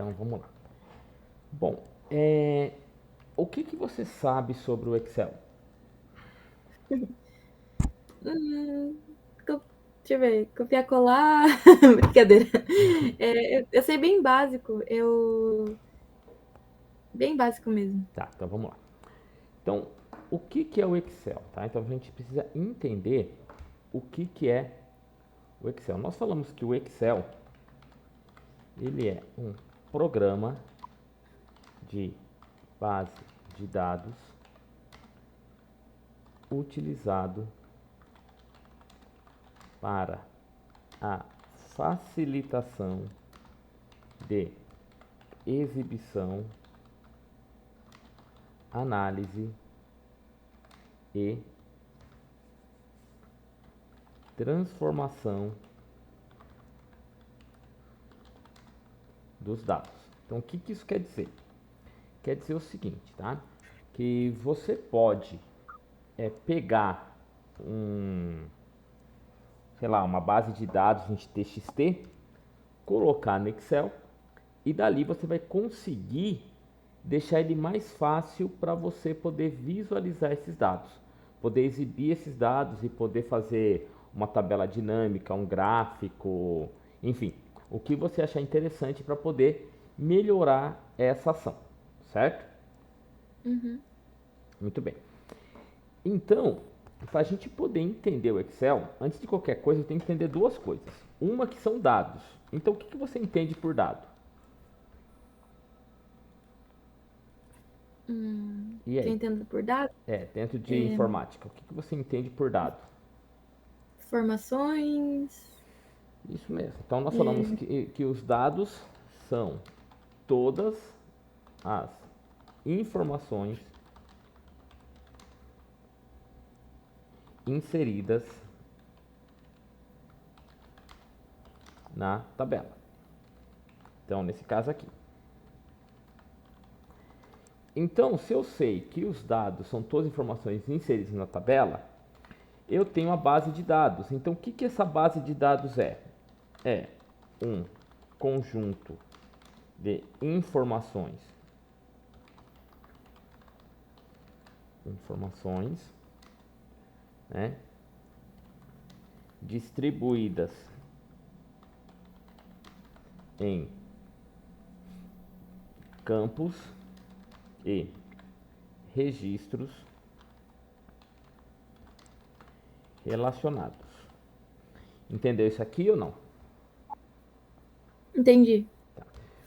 Então vamos lá. Bom, o que você sabe sobre o Excel? Hum, co- Deixa eu ver, copiar, colar, brincadeira. Eu sei bem básico, bem básico mesmo. Tá, então vamos lá. Então, o que é o Excel? Tá? Então a gente precisa entender o que é o Excel. Nós falamos que o Excel ele é um programa de base de dados utilizado para a facilitação de exibição, análise e transformação dos dados. Então, o que isso quer dizer? Quer dizer o seguinte, tá? Que você pode pegar sei lá, uma base de dados em TXT, colocar no Excel e dali você vai conseguir deixar ele mais fácil para você poder visualizar esses dados, poder exibir esses dados e poder fazer uma tabela dinâmica, um gráfico, enfim, o que você achar interessante para poder melhorar essa ação, certo? Uhum. Muito bem. Então, para a gente poder entender o Excel, antes de qualquer coisa, tem que entender duas coisas. Uma que são dados. Então, o que você entende por dado? E Que eu aí? entendo por dados, Dentro de é, informática, o que você entende por dado? informações, Isso mesmo. Então, nós falamos é, que os dados são todas as informações inseridas na tabela. Então, nesse caso aqui. Então, se eu sei que os dados são todas as informações inseridas na tabela, eu tenho a base de dados. Então, o que essa base de dados é? É um conjunto de informações, né, distribuídas em campos e registros relacionados. Entendeu isso aqui ou não? entendi.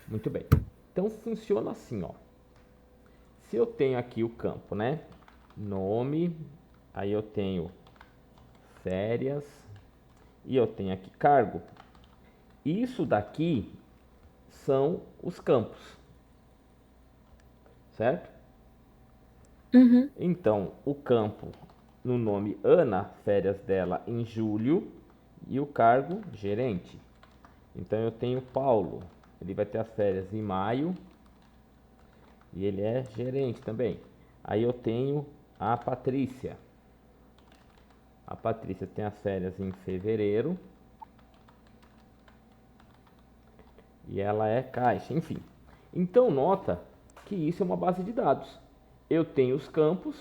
Muito bem. Então funciona assim, ó. Se eu tenho aqui o campo, né? Nome, aí eu tenho férias e eu tenho aqui cargo. Isso daqui são os campos, certo? Uhum. Então, o campo no nome Ana, férias dela em julho, e o cargo gerente. Então eu tenho Paulo, ele vai ter as férias em maio e ele é gerente também. Aí eu tenho a Patrícia. A Patrícia tem as férias em fevereiro e ela é caixa, enfim. Então nota que isso é uma base de dados. Eu tenho os campos.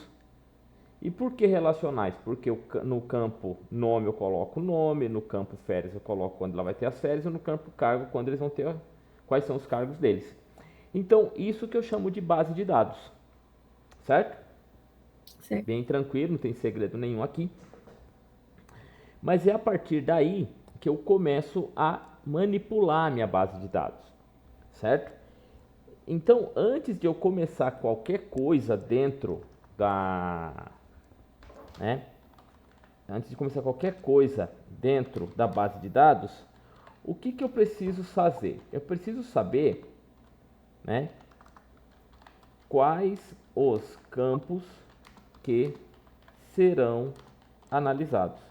E por que relacionais? Porque no campo nome eu coloco o nome, no campo férias eu coloco quando ela vai ter as férias, e no campo cargo quando eles vão ter quais são os cargos deles. Então, isso que eu chamo de base de dados, certo? Certo. Bem tranquilo, não tem segredo nenhum aqui. Mas é a partir daí que eu começo a manipular a minha base de dados, certo? Então, antes de eu começar qualquer coisa dentro da, né, antes de começar qualquer coisa dentro da base de dados, o que eu preciso fazer? Eu preciso saber, né, quais os campos que serão analisados,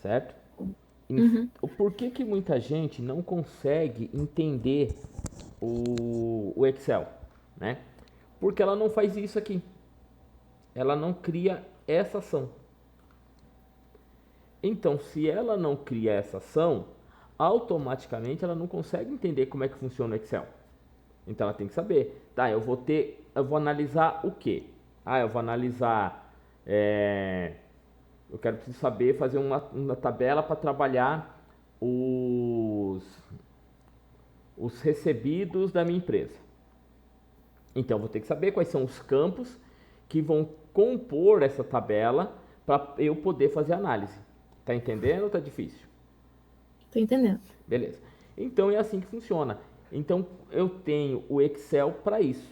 certo? Uhum. O porquê que muita gente não consegue entender o Excel, né? Porque ela não faz isso aqui. Ela não cria essa ação. Então, se ela não cria essa ação, automaticamente ela não consegue entender como é que funciona o Excel. Então ela tem que saber, tá, eu vou analisar o quê? Ah, eu vou analisar, eu preciso saber fazer uma tabela para trabalhar os, os recebidos da minha empresa. Então eu vou ter que saber quais são os campos que vão compor essa tabela para eu poder fazer análise. Tá entendendo ou tá difícil? Tô entendendo. Beleza. Então é assim que funciona. Então eu tenho o Excel para isso,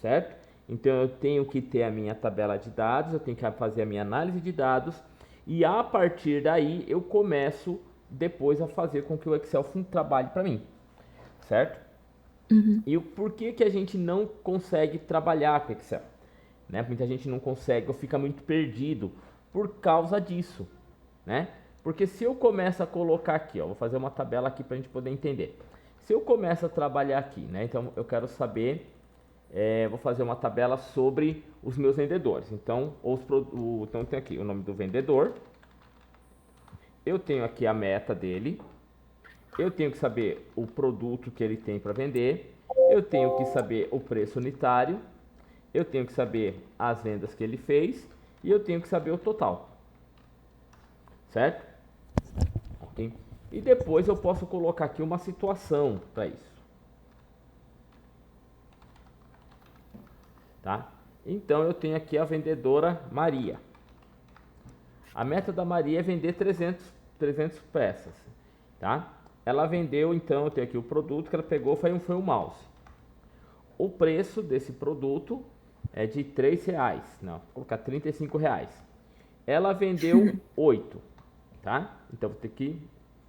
certo? Então eu tenho que ter a minha tabela de dados, eu tenho que fazer a minha análise de dados e a partir daí eu começo depois a fazer com que o Excel trabalhe para mim, certo? Uhum. E o porquê que a gente não consegue trabalhar com Excel, né? Muita gente não consegue ou fica muito perdido por causa disso, né? Porque se eu começo a colocar aqui, ó, vou fazer uma tabela aqui para a gente poder entender. Se eu começo a trabalhar aqui, né? Então eu quero saber, vou fazer uma tabela sobre os meus vendedores. Então, então tem aqui o nome do vendedor, eu tenho aqui a meta dele, eu tenho que saber o produto que ele tem para vender, eu tenho que saber o preço unitário, eu tenho que saber as vendas que ele fez e eu tenho que saber o total, certo? Ok? E depois eu posso colocar aqui uma situação para isso, tá? Então eu tenho aqui a vendedora Maria. A meta da Maria é vender 300 peças, tá? Ela vendeu, então eu tenho aqui o produto que ela pegou, foi um mouse. O preço desse produto é de R$3, não, vou colocar R$35. Ela vendeu 8, tá? Então vou ter que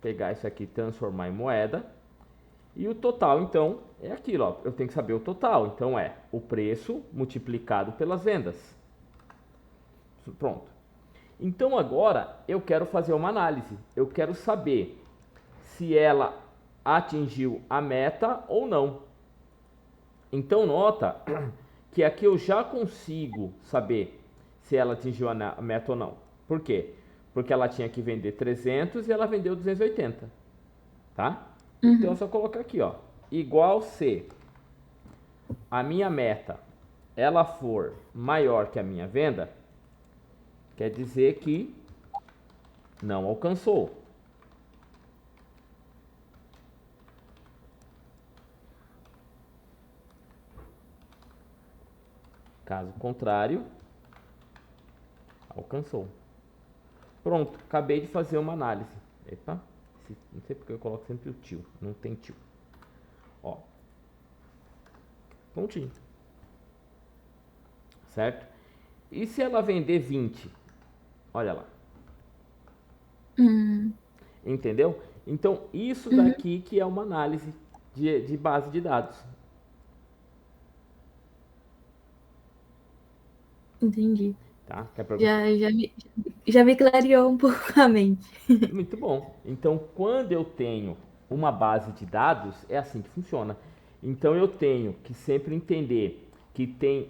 pegar isso aqui e transformar em moeda. E o total, então, é aquilo, ó. Eu tenho que saber o total. Então é o preço multiplicado pelas vendas. Pronto. Então agora eu quero fazer uma análise. Eu quero saber se ela atingiu a meta ou não. Então nota que aqui eu já consigo saber se ela atingiu a meta ou não. Por quê? Porque ela tinha que vender 300 e ela vendeu 280, tá? Então é só colocar aqui, ó, igual se a minha meta ela for maior que a minha venda, quer dizer que não alcançou. Caso contrário, alcançou. Pronto, acabei de fazer uma análise. Epa, não sei porque eu coloco sempre o tio, não tem tio. Ó, prontinho. Certo? E se ela vender 20? Olha lá. Entendeu? Então, isso daqui que é uma análise de base de dados. Entendi. Tá? Quer perguntar? Já me clareou um pouco a mente. Muito bom. Então, quando eu tenho uma base de dados, é assim que funciona. Então, eu tenho que sempre entender que tem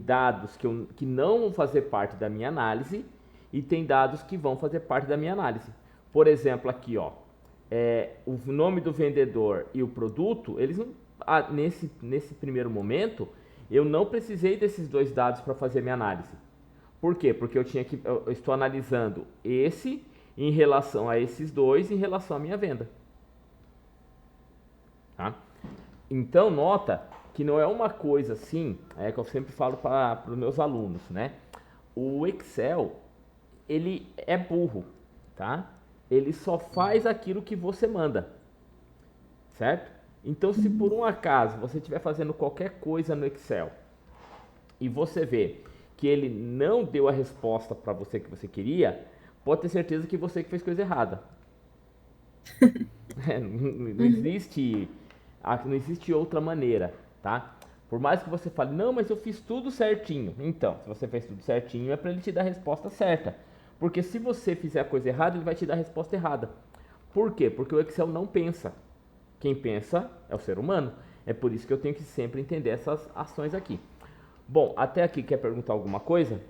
dados que não vão fazer parte da minha análise e tem dados que vão fazer parte da minha análise. Por exemplo, aqui, ó, o nome do vendedor e o produto, eles não, nesse primeiro momento, eu não precisei desses dois dados para fazer minha análise. Por quê? Porque eu estou analisando esse em relação a esses dois em relação à minha venda. Tá? Então nota que não é uma coisa assim, que eu sempre falo para os meus alunos, né? O Excel, ele é burro, tá? Ele só faz aquilo que você manda, certo? Então se por um acaso você estiver fazendo qualquer coisa no Excel e você vê que ele não deu a resposta para você que você queria, pode ter certeza que você que fez coisa errada. Não existe outra maneira, tá? Por mais que você fale, não, mas eu fiz tudo certinho. Então, se você fez tudo certinho, é para ele te dar a resposta certa. Porque se você fizer a coisa errada, ele vai te dar a resposta errada. Por quê? Porque o Excel não pensa. Quem pensa é o ser humano. É por isso que eu tenho que sempre entender essas ações aqui. Bom, até aqui quer perguntar alguma coisa?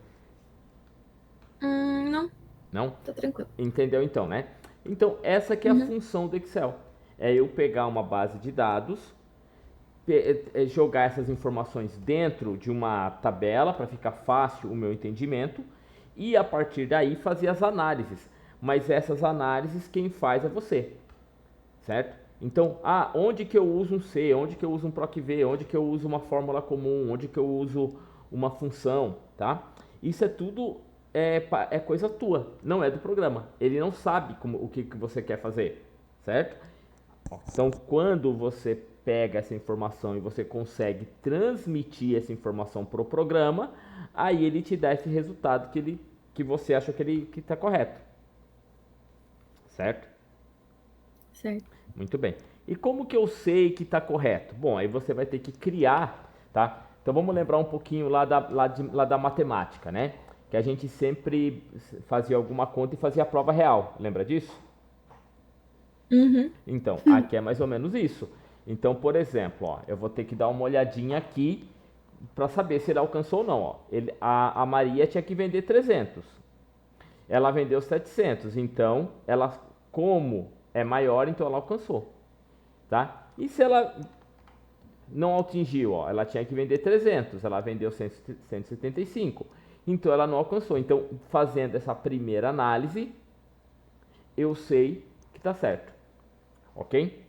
Não, Não? tá tranquilo. Entendeu então, né? Então, essa que é a função do Excel. É eu pegar uma base de dados, jogar essas informações dentro de uma tabela para ficar fácil o meu entendimento e a partir daí fazer as análises. Mas essas análises quem faz é você, certo? Então, onde que eu uso um C, onde que eu uso um PROC-V, onde que eu uso uma fórmula comum, onde que eu uso uma função, tá? Isso é tudo coisa tua, não é do programa. Ele não sabe o que você quer fazer, certo? Então, quando você pega essa informação e você consegue transmitir essa informação para o programa, aí ele te dá esse resultado que você acha que está correto, certo? Certo. Muito bem. E como que eu sei que está correto? Bom, aí você vai ter que criar, tá? Então vamos lembrar um pouquinho lá da matemática, né? Que a gente sempre fazia alguma conta e fazia a prova real. Lembra disso? Uhum. Então, aqui é mais ou menos isso. Então, por exemplo, ó, eu vou ter que dar uma olhadinha aqui para saber se ele alcançou ou não. Ó. A Maria tinha que vender 300. Ela vendeu 700. Então, ela, como é maior, então ela alcançou. Tá? E se ela não atingiu, ó, ela tinha que vender 300, ela vendeu 175, então ela não alcançou. Então, fazendo essa primeira análise, eu sei que está certo, ok?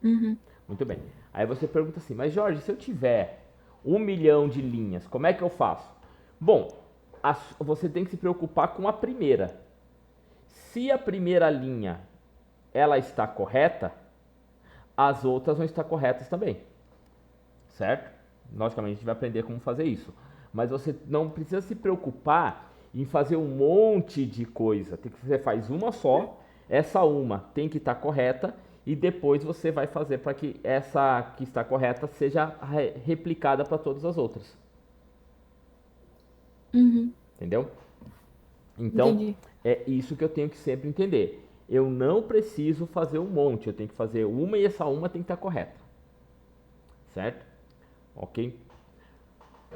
Uhum. Muito bem. Aí você pergunta assim, mas Jorge, se eu tiver 1 milhão de linhas, como é que eu faço? Bom, você tem que se preocupar com a primeira. Se a primeira linha ela está correta, as outras vão estar corretas também, certo? Logicamente a gente vai aprender como fazer isso, mas você não precisa se preocupar em fazer um monte de coisa. Você faz uma só, essa uma tem que estar correta e depois você vai fazer para que essa que está correta seja replicada para todas as outras. Uhum. Entendeu? Então, Entendi. é isso que eu tenho que sempre entender. Eu não preciso fazer um monte, eu tenho que fazer uma e essa uma tem que estar correta. Certo? Ok?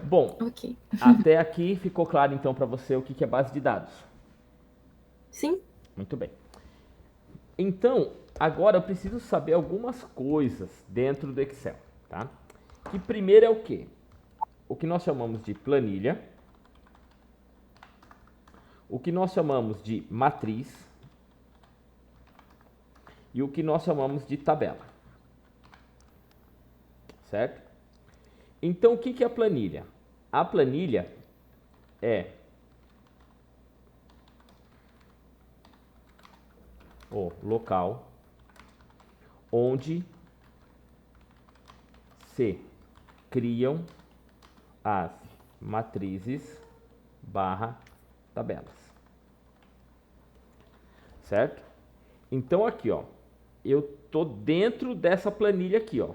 Bom, Ok. até aqui ficou claro então para você o que é base de dados. Sim? Muito bem. Então, agora eu preciso saber algumas coisas dentro do Excel, tá? Que primeiro é o quê? O que nós chamamos de planilha, o que nós chamamos de matriz e o que nós chamamos de tabela. Certo? Então, o que é a planilha? A planilha é o local onde se criam as matrizes barra tabelas. Certo? Então aqui, ó, eu tô dentro dessa planilha aqui, ó.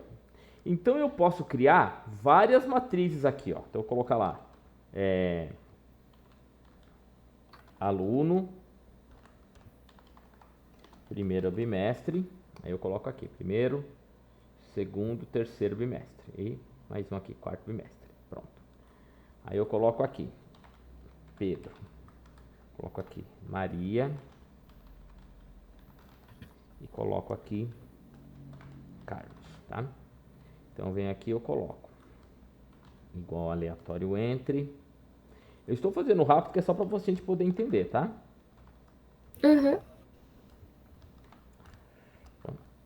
Então eu posso criar várias matrizes aqui, ó. Então eu vou colocar lá, aluno, primeiro bimestre, aí eu coloco aqui, primeiro, segundo, terceiro bimestre, e mais um aqui, quarto bimestre, pronto. Aí eu coloco aqui, Pedro, coloco aqui, Maria, e coloco aqui, Carlos, tá? Então vem aqui eu coloco, igual aleatório entre. Eu estou fazendo rápido porque é só para você poder entender, tá? Uhum.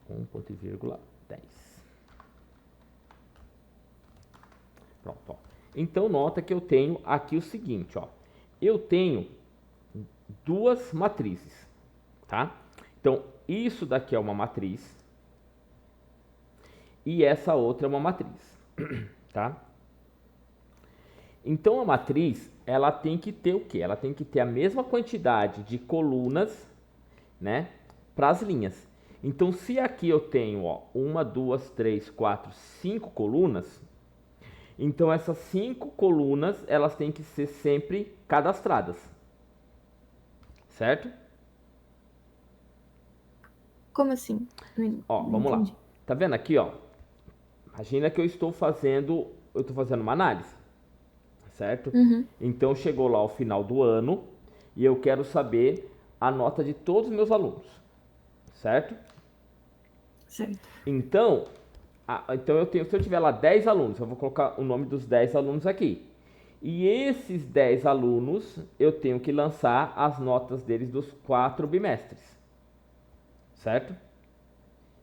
1,10. Pronto, ó. Então nota que eu tenho aqui o seguinte, ó. Eu tenho duas matrizes, tá? Então isso daqui é uma matriz e essa outra é uma matriz, tá? Então a matriz, ela tem que ter o quê? Ela tem que ter a mesma quantidade de colunas, né, para as linhas. Então se aqui eu tenho, ó, 1, 2, 3, 4, 5 colunas, então essas 5 colunas, elas têm que ser sempre cadastradas. Certo? Como assim? Ó, Não vamos lá. entendi. Tá vendo aqui, ó? Imagina que eu estou fazendo uma análise, certo? Uhum. Então chegou lá o final do ano e eu quero saber a nota de todos os meus alunos, certo? Certo. Então, então se eu tiver lá 10 alunos, eu vou colocar o nome dos 10 alunos aqui. E esses 10 alunos, eu tenho que lançar as notas deles dos 4 bimestres, certo?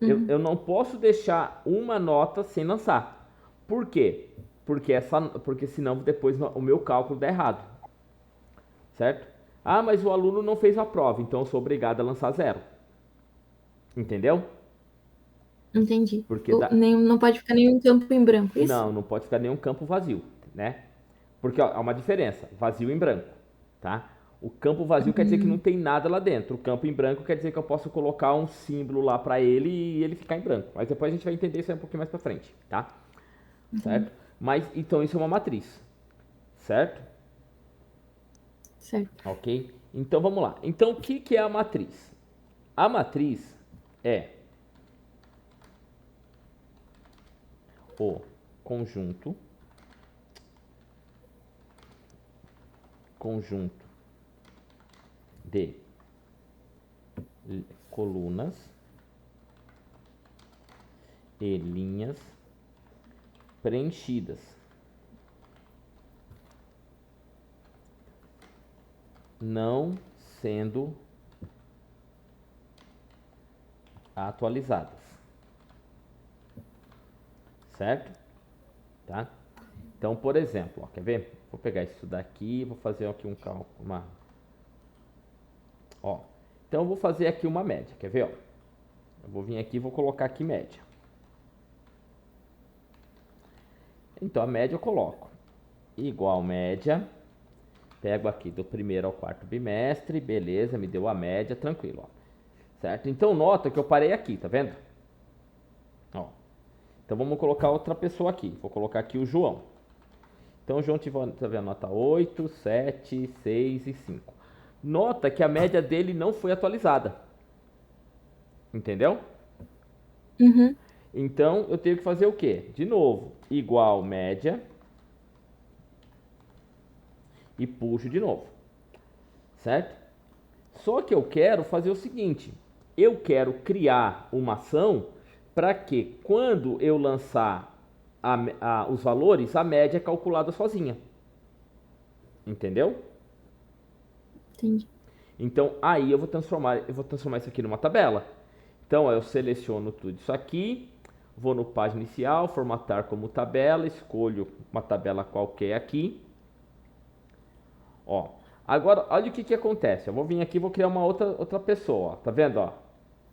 Eu não posso deixar uma nota sem lançar. Por quê? Porque senão depois o meu cálculo dá errado, certo? Ah, mas o aluno não fez a prova, então eu sou obrigado a lançar zero. Entendeu? Entendi. Porque dá... Não pode ficar nenhum campo em branco, isso? Não pode ficar nenhum campo vazio, né? Porque ó, há uma diferença, vazio em branco, tá? O campo vazio quer dizer que não tem nada lá dentro. O campo em branco quer dizer que eu posso colocar um símbolo lá para ele e ele ficar em branco. Mas depois a gente vai entender isso aí um pouquinho mais para frente, tá? Certo? Mas então isso é uma matriz, certo? Certo. Ok? Então vamos lá. Então o que é a matriz? A matriz é o conjunto de colunas e linhas preenchidas não sendo atualizadas, certo? Tá? Então, por exemplo, ó, quer ver? Vou pegar isso daqui e vou fazer aqui um cálculo, ó. Então eu vou fazer aqui uma média, quer ver? Ó? Eu vou vir aqui e vou colocar aqui média. Então a média eu coloco igual média, pego aqui do primeiro ao quarto bimestre, beleza, me deu a média, tranquilo, ó. Certo? Então nota que eu parei aqui, tá vendo? Ó. Então vamos colocar outra pessoa aqui, vou colocar aqui o João. Então o João teve a nota 8, 7, 6 e 5. Nota que a média dele não foi atualizada. Entendeu? Uhum. Então eu tenho que fazer o quê? De novo, igual média e puxo de novo. Certo? Só que eu quero fazer o seguinte, eu quero criar uma ação para que quando eu lançar os valores, a média é calculada sozinha. Entendeu? Entendi. Então aí eu vou transformar isso aqui numa tabela. Então eu seleciono tudo isso aqui, vou no página inicial, formatar como tabela, escolho uma tabela qualquer aqui. Ó, agora olha o que acontece. Eu vou vir aqui e vou criar uma outra pessoa, ó. Tá vendo, ó?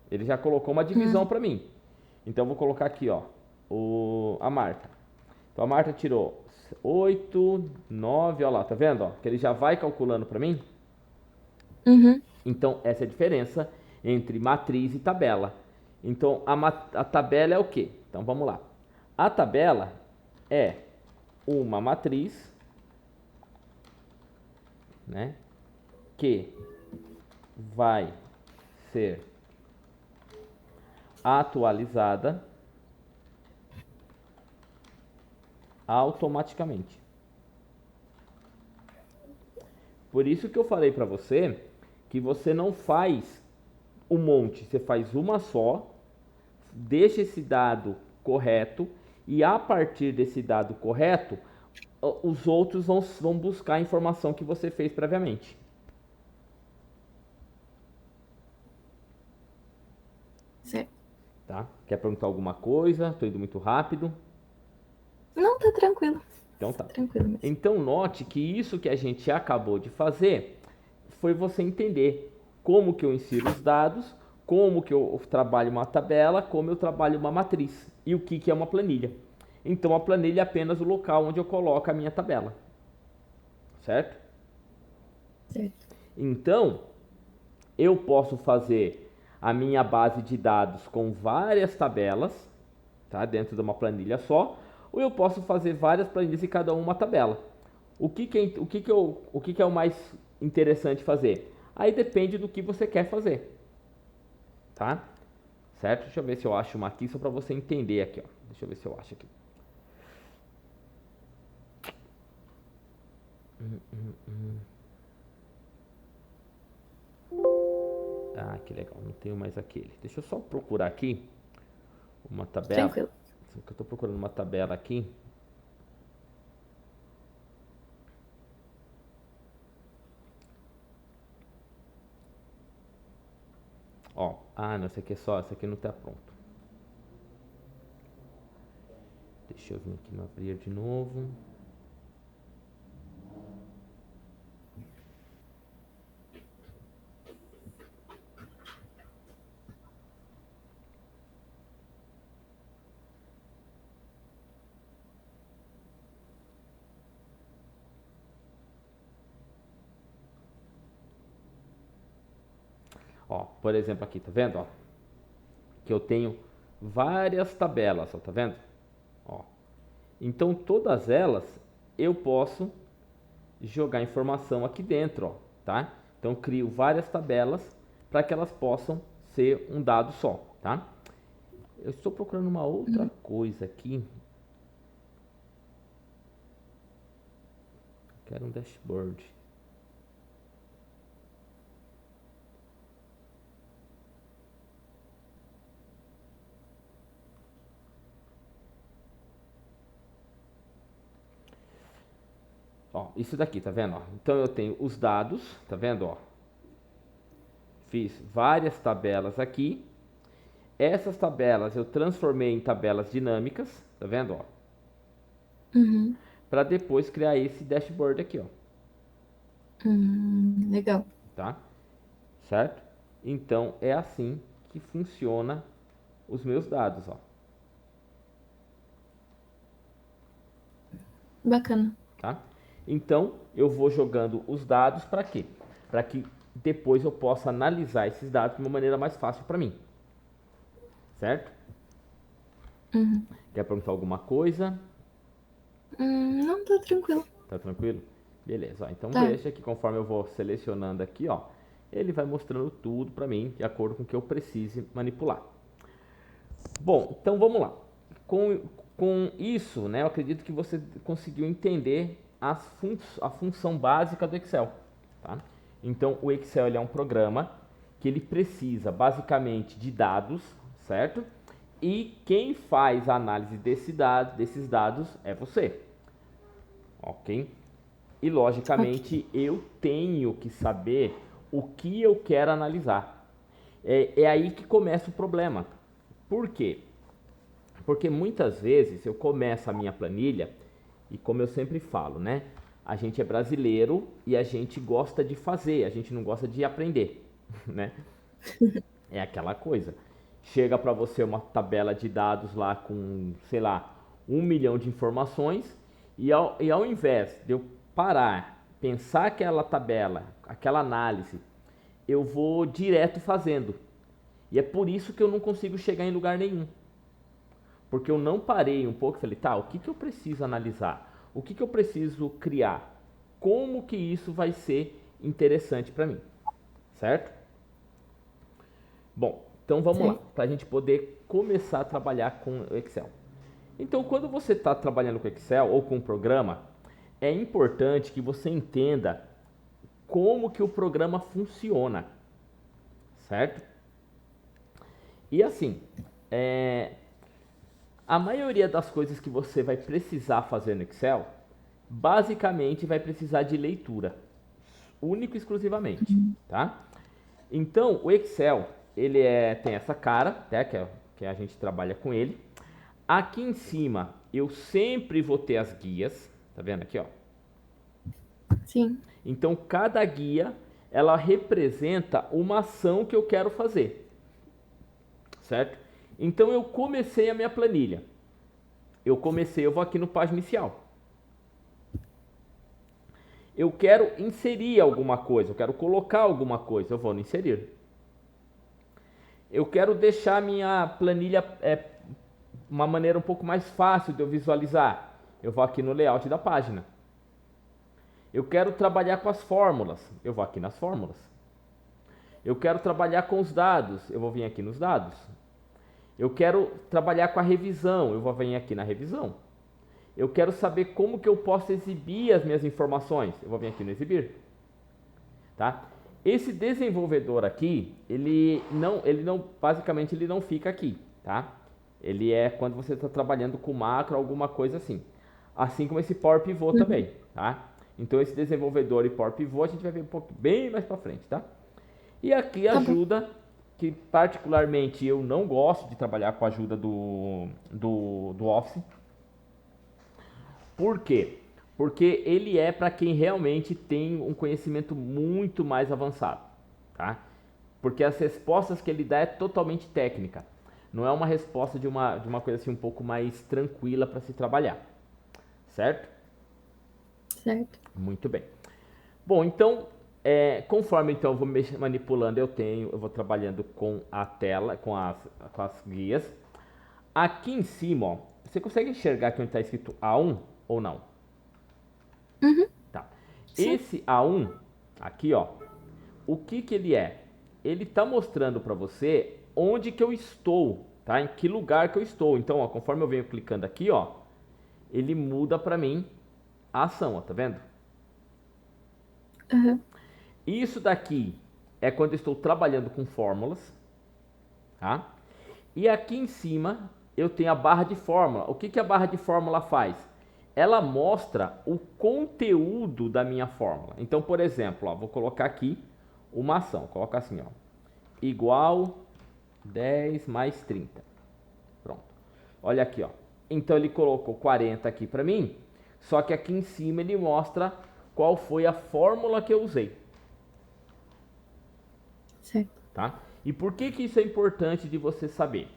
Ele já colocou uma divisão para mim. Então eu vou colocar aqui, ó, a Marta. Então a Marta tirou 8, 9, ó lá, tá vendo, ó? Que ele já vai calculando para mim. Uhum. Então, essa é a diferença entre matriz e tabela. Então, a tabela é o quê? Então, vamos lá. A tabela é uma matriz, né, que vai ser atualizada automaticamente. Por isso que eu falei para você que você não faz um monte, você faz uma só, deixa esse dado correto e a partir desse dado correto, os outros vão buscar a informação que você fez previamente. Certo. Tá? Quer perguntar alguma coisa? Estou indo muito rápido. Não, tá tranquilo. Então tá. Tranquilo mesmo. Então note que isso que a gente acabou de fazer foi você entender como que eu insiro os dados, como que eu trabalho uma tabela, como eu trabalho uma matriz e o que é uma planilha. Então a planilha é apenas o local onde eu coloco a minha tabela. Certo? Certo. Então, eu posso fazer a minha base de dados com várias tabelas, tá? Dentro de uma planilha só, ou eu posso fazer várias planilhas e cada uma tabela. O que é o mais interessante fazer? Aí depende do que você quer fazer, tá? Certo? Deixa eu ver se eu acho uma aqui só para você entender aqui, ó. Deixa eu ver se eu acho aqui. Ah, que legal, não tenho mais aquele. Deixa eu só procurar aqui uma tabela. Tranquilo. Eu estou procurando uma tabela aqui. Ó, não, esse aqui é só, esse aqui não está pronto. Deixa eu vir aqui no abrir de novo. Ó, por exemplo aqui, tá vendo? Ó, que eu tenho várias tabelas, ó, tá vendo? Ó. Então todas elas eu posso jogar informação aqui dentro, ó, tá? Então crio várias tabelas para que elas possam ser um dado só, tá? Eu estou procurando uma outra coisa aqui. Quero um dashboard. Ó, isso daqui, tá vendo? Ó? Então eu tenho os dados, tá vendo? Ó? Fiz várias tabelas aqui. Essas tabelas eu transformei em tabelas dinâmicas, tá vendo? Ó? Uhum. Para depois criar esse dashboard aqui, ó. Legal. Tá? Certo? Então é assim que funciona os meus dados, ó. Bacana. Tá? Então eu vou jogando os dados para quê? Para que depois eu possa analisar esses dados de uma maneira mais fácil para mim. Certo? Uhum. Quer perguntar alguma coisa? Não, tá tranquilo. Tá tranquilo? Beleza, ó, então Tá. veja que conforme eu vou selecionando aqui, ó, ele vai mostrando tudo para mim de acordo com o que eu precise manipular. Bom, então vamos lá. Com isso, né, eu acredito que você conseguiu entender a função básica do Excel. Tá? Então o Excel ele é um programa que ele precisa basicamente de dados, certo? E quem faz a análise desses dados é você. Ok? E logicamente eu tenho que saber o que eu quero analisar. É aí que começa o problema. Por quê? Porque muitas vezes eu começo a minha planilha e, como eu sempre falo, né? A gente é brasileiro e a gente gosta de fazer, a gente não gosta de aprender, né? É aquela coisa. Chega para você uma tabela de dados lá com, sei lá, 1 milhão de informações e ao invés de eu parar, pensar aquela tabela, aquela análise, eu vou direto fazendo. E é por isso que eu não consigo chegar em lugar nenhum. Porque eu não parei um pouco e falei, tá, o que eu preciso analisar? O que eu preciso criar? Como que isso vai ser interessante para mim? Certo? Bom, então vamos lá, para a gente poder começar a trabalhar com o Excel. Então, quando você está trabalhando com Excel ou com um programa, é importante que você entenda como que o programa funciona, certo? E assim, a maioria das coisas que você vai precisar fazer no Excel, basicamente vai precisar de leitura, único e exclusivamente, tá? Então, o Excel, ele tem essa cara, né, que a gente trabalha com ele. Aqui em cima, eu sempre vou ter as guias, tá vendo aqui, ó? Sim. Então, cada guia, ela representa uma ação que eu quero fazer, certo? Então, eu comecei a minha planilha. Eu vou aqui no página inicial. Eu quero inserir alguma coisa, eu quero colocar alguma coisa, eu vou no inserir. Eu quero deixar minha planilha uma maneira um pouco mais fácil de eu visualizar. Eu vou aqui no layout da página. Eu quero trabalhar com as fórmulas, eu vou aqui nas fórmulas. Eu quero trabalhar com os dados, eu vou vir aqui nos dados. Eu quero trabalhar com a revisão, eu vou vir aqui na revisão. Eu quero saber como que eu posso exibir as minhas informações, eu vou vir aqui no exibir. Tá? Esse desenvolvedor aqui, basicamente ele não fica aqui, tá? Ele é quando você está trabalhando com macro, alguma coisa assim. Assim como esse Power Pivot também, tá? Então esse desenvolvedor e Power Pivot a gente vai ver um pouco bem mais para frente, tá? E aqui Tá bom. ajuda, que particularmente eu não gosto de trabalhar com a ajuda do Office. Por quê? Porque ele é para quem realmente tem um conhecimento muito mais avançado, tá? Porque as respostas que ele dá é totalmente técnica. Não é uma resposta de uma coisa assim um pouco mais tranquila para se trabalhar, certo? Certo. Muito bem. Bom, então, conforme então eu vou manipulando, eu vou trabalhando com a tela, com as guias. Aqui em cima, ó, você consegue enxergar aqui onde está escrito A1 ou não? Uhum. Tá. Sim. Esse A1, aqui, ó, o que que ele é? Ele está mostrando para você onde que eu estou, tá? Em que lugar que eu estou. Então, ó, conforme eu venho clicando aqui, ó, ele muda para mim a ação, ó, tá vendo? Aham. Isso daqui é quando eu estou trabalhando com fórmulas, tá? E aqui em cima eu tenho a barra de fórmula. O que que a barra de fórmula faz? Ela mostra o conteúdo da minha fórmula. Então, por exemplo, ó, vou colocar aqui uma ação. Coloca assim, ó, igual 10 mais 30. Pronto. Olha aqui, ó. Então ele colocou 40 aqui para mim, só que aqui em cima ele mostra qual foi a fórmula que eu usei, Certo. tá? E por que que isso é importante de você saber?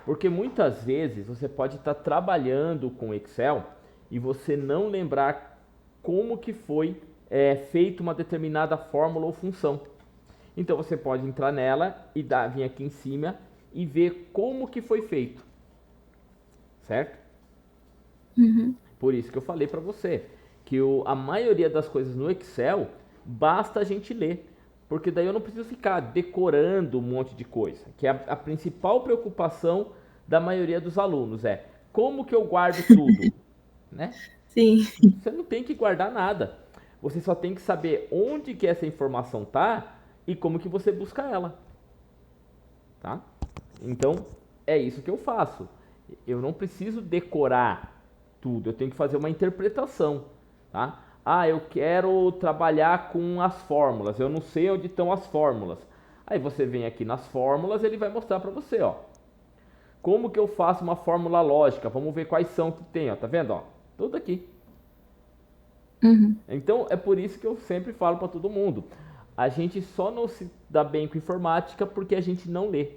Porque muitas vezes você pode estar trabalhando com Excel e você não lembrar como que foi feita uma determinada fórmula ou função. Então você pode entrar nela e vir aqui em cima e ver como que foi feito, certo? Uhum. Por isso que eu falei para você que a maioria das coisas no Excel basta a gente ler, porque daí eu não preciso ficar decorando um monte de coisa, que é a principal preocupação da maioria dos alunos é como que eu guardo tudo, né? Sim. Você não tem que guardar nada. Você só tem que saber onde que essa informação tá e como que você busca ela, tá? Então, é isso que eu faço. Eu não preciso decorar tudo, eu tenho que fazer uma interpretação, tá? Ah, eu quero trabalhar com as fórmulas, eu não sei onde estão as fórmulas. Aí você vem aqui nas fórmulas, ele vai mostrar para você, ó. Como que eu faço uma fórmula lógica? Vamos ver quais são que tem, ó. Tá vendo, ó? Tudo aqui. Uhum. Então, é por isso que eu sempre falo para todo mundo. A gente só não se dá bem com informática porque a gente não lê.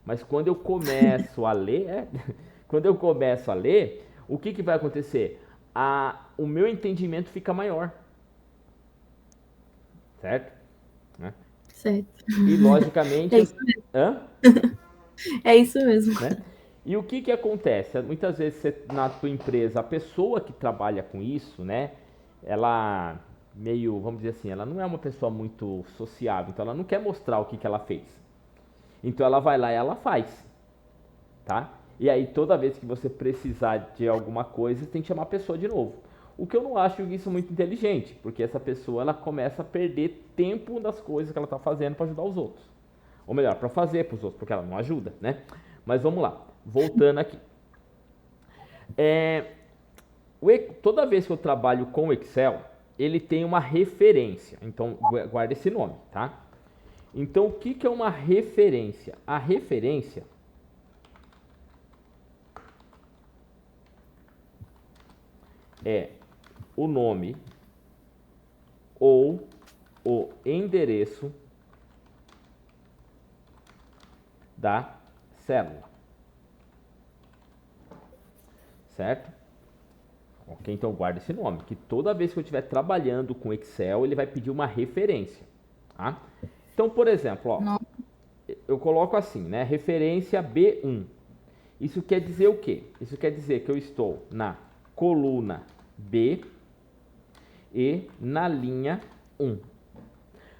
Mas quando eu começo a ler, quando eu começo a ler, o que que vai acontecer? O meu entendimento fica maior, certo? Né? Certo. E logicamente, É isso mesmo. hã? É isso mesmo. Né? E o que que acontece? Muitas vezes na tua empresa, a pessoa que trabalha com isso, né? Ela meio, vamos dizer assim, ela não é uma pessoa muito sociável, então ela não quer mostrar o que que ela fez. Então ela vai lá e ela faz, tá? E aí toda vez que você precisar de alguma coisa, você tem que chamar a pessoa de novo. O que eu não acho isso muito inteligente, porque essa pessoa ela começa a perder tempo das coisas que ela está fazendo para ajudar os outros. Ou melhor, para fazer para os outros, porque ela não ajuda, né? Mas vamos lá, voltando aqui. É, toda vez que eu trabalho com o Excel, ele tem uma referência. Então guarda esse nome, tá? Então o que que é uma referência? A referência é o nome ou o endereço da célula, certo? Ok, então guarda esse nome, que toda vez que eu estiver trabalhando com Excel, ele vai pedir uma referência, tá? Então, por exemplo, ó, Não. eu coloco assim, né? Referência B1. Isso quer dizer o quê? Isso quer dizer que eu estou na coluna B e na linha 1.